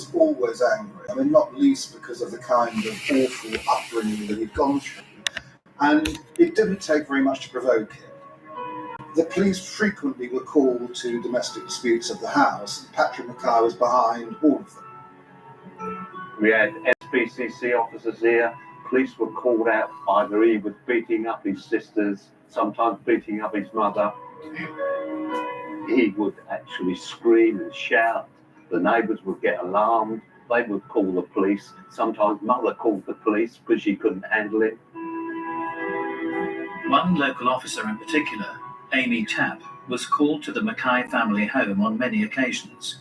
was always angry. I mean, not least because of the kind of awful upbringing that he'd gone through. And it didn't take very much to provoke him. The police frequently were called to domestic disputes at the house, and Patrick Mackay was behind all of them. We had SPCC officers here. Police were called out. Either he was beating up his sisters, sometimes beating up his mother. He would actually scream and shout. The neighbours would get alarmed. They would call the police. Sometimes mother called the police because she couldn't handle it. One local officer in particular, Amy Tapp, was called to the Mackay family home on many occasions,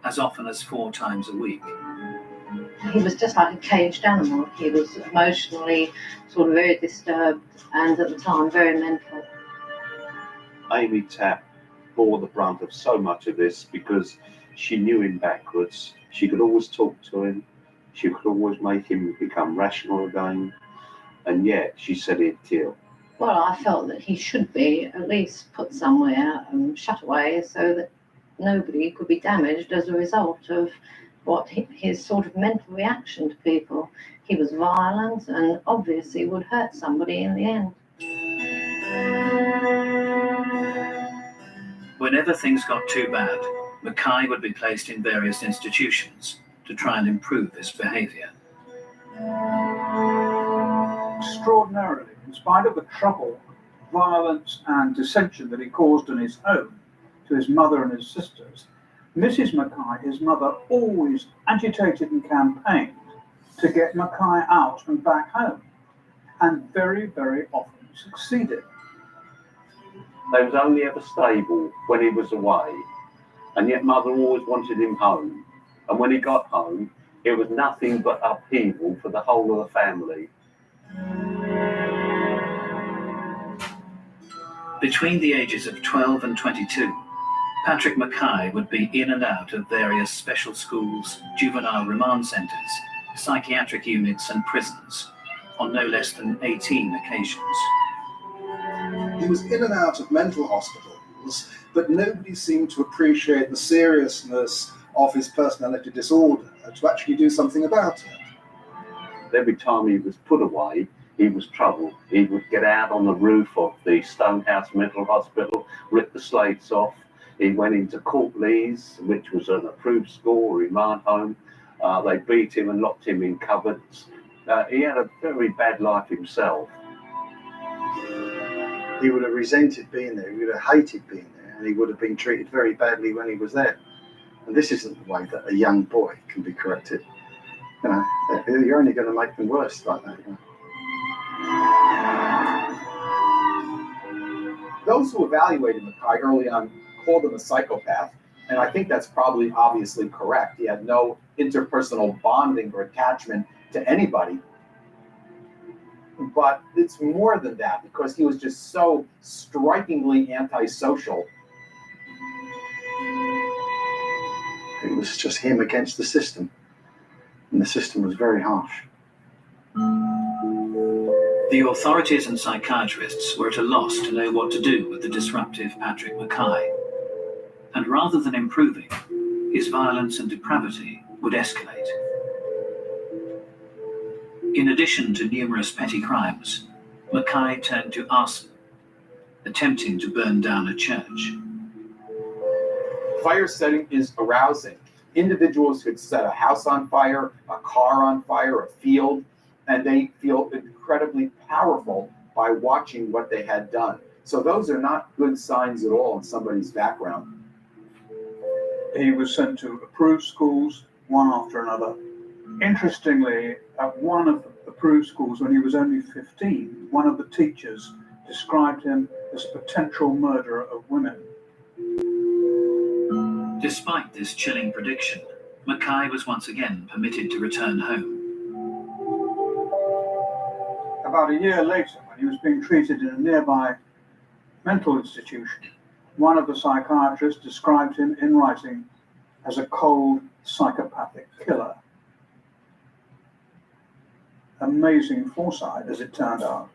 as often as 4 times a week. He was just like a caged animal. He was emotionally sort of very disturbed and at the time very mental. Amy Tapp bore the brunt of so much of this because she knew him backwards. She could always talk to him. She could always make him become rational again. And yet she said he'd kill. Well, I felt that he should be at least put somewhere and shut away so that nobody could be damaged as a result of what his sort of mental reaction to people. He was violent and obviously would hurt somebody in the end. Whenever things got too bad, Mackay would be placed in various institutions to try and improve his behaviour. Extraordinarily, in spite of the trouble, violence and dissension that he caused in his home to his mother and his sisters, Mrs. Mackay, his mother, always agitated and campaigned to get Mackay out and back home, and very, very often succeeded. They was only ever stable when he was away, and yet mother always wanted him home. And when he got home, it was nothing but upheaval for the whole of the family. Between the ages of 12 and 22, Patrick Mackay would be in and out of various special schools, juvenile remand centres, psychiatric units and prisons on no less than 18 occasions. He was in and out of mental hospitals, but nobody seemed to appreciate the seriousness of his personality disorder to actually do something about it. Every time he was put away, he was troubled. He would get out on the roof of the Stonehouse Mental Hospital, rip the slates off. He went into Courtleys, which was an approved school, remand home. They beat him and locked him in cupboards. He had a very bad life himself. He would have resented being there. He would have hated being there, and he would have been treated very badly when he was there. And this isn't the way that a young boy can be corrected. You know, you're only going to make them worse like that. You know? Those who evaluated Mackay early on called him a psychopath, and I think that's probably obviously correct. He had no interpersonal bonding or attachment to anybody. But it's more than that, because he was just so strikingly antisocial. It was just him against the system, and the system was very harsh. The authorities and psychiatrists were at a loss to know what to do with the disruptive Patrick Mackay. And rather than improving, his violence and depravity would escalate. In addition to numerous petty crimes, Mackay turned to arson, attempting to burn down a church. Fire setting is arousing. Individuals could set a house on fire, a car on fire, a field, and they feel incredibly powerful by watching what they had done. So those are not good signs at all in somebody's background. He was sent to approved schools, one after another. Interestingly, at one of the approved schools, when he was only 15, one of the teachers described him as a potential murderer of women. Despite this chilling prediction, Mackay was once again permitted to return home. About a year later, when he was being treated in a nearby mental institution, one of the psychiatrists described him in writing as a cold, psychopathic killer. Amazing foresight, as it turned out.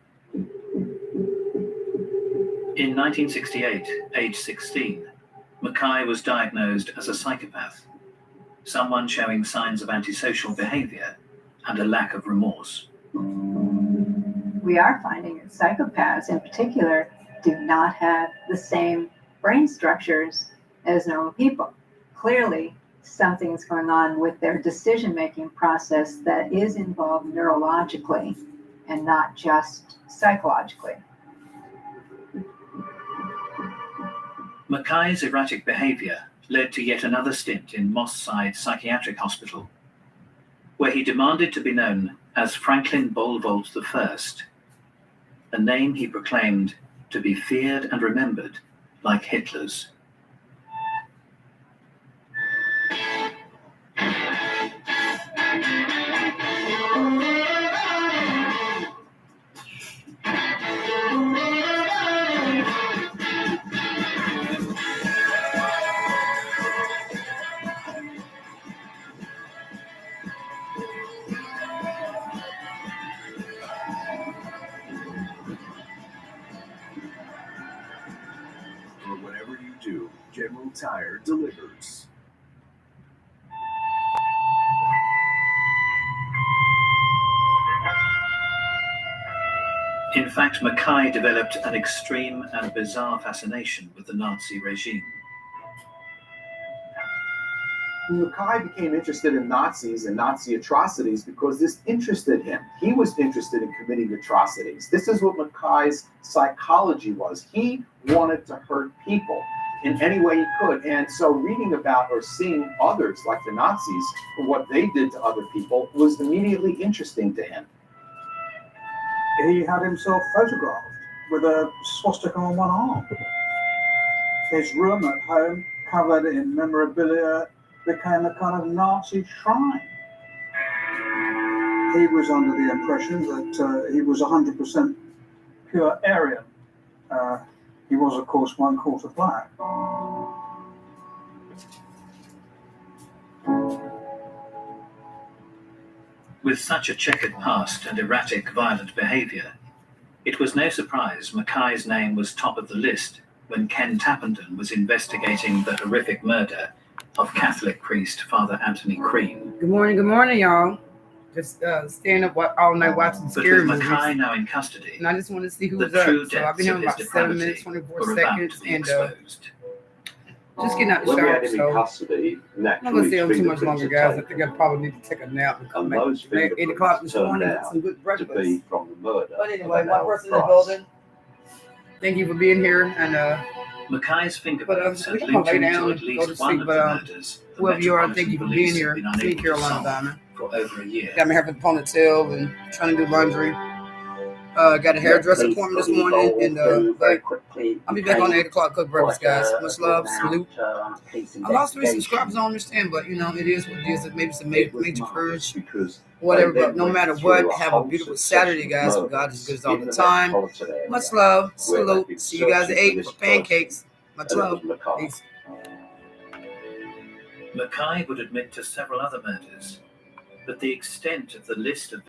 In 1968, age 16, Mackay was diagnosed as a psychopath. someone showing signs of antisocial behavior and a lack of remorse. We are finding that psychopaths in particular do not have the same brain structures as normal people. Clearly, something's going on with their decision-making process that is involved neurologically and not just psychologically. Mackay's erratic behavior led to yet another stint in Moss Side Psychiatric Hospital, where he demanded to be known as Franklin Bollewoldt I, a name he proclaimed to be feared and remembered like Hitler's. For whatever you do, General Tire delivers. In fact, Mackay developed an extreme and bizarre fascination with the Nazi regime. Mackay became interested in Nazis and Nazi atrocities because this interested him. He was interested in committing atrocities. This is what Mackay's psychology was. He wanted to hurt people in any way he could. And so reading about or seeing others like the Nazis and what they did to other people was immediately interesting to him. He had himself photographed with a swastika on one arm. His room at home, covered in memorabilia, became a kind of Nazi shrine. He was under the impression that he was 100% pure Aryan. He was, of course, 1/4 black. With such a checkered past and erratic, violent behavior, it was no surprise Mackay's name was top of the list when Ken Tappenden was investigating the horrific murder of Catholic priest Father Anthony Crean. Good morning, y'all. Just staying up all night watching But scary with movies. Mackay now in custody, And I just want to see the who's true up. So I've depths been here of about his 7 minutes, depravity 24 were about seconds, to be and exposed. just getting out the When we shower. had him in So custody, I'm not going to naturally stay on too much fingerprints longer, are guys. I taken, think I probably need to take a nap and come and back those at 8 fingerprints o'clock this turned morning and get out some good to breakfast. be from the murder But anyway, of one Al person in the Price. building. Thank you for being here. And Mackay's fingerprints we had can lay linked him down to and at go least to one sleep. of But the murders the whoever you are, thank Metropolitan you for Police being here. had been Me, unable to Carolina solve Diamond. for over a year. Got my hair for the ponytail and trying to do laundry. Got a hairdresser appointment this morning, and I'll be back on 8 o'clock. Cook breakfast, guys. Much love, salute. I lost 3 subscribers. I don't understand, but you know it is what it is. Maybe it's a major purge, whatever. But no matter what, have a beautiful Saturday, guys. For God is good all the time. Much love, salute. See you guys at 8 for pancakes. Much love. Peace. Mackay would admit to several other murders, but the extent of the list of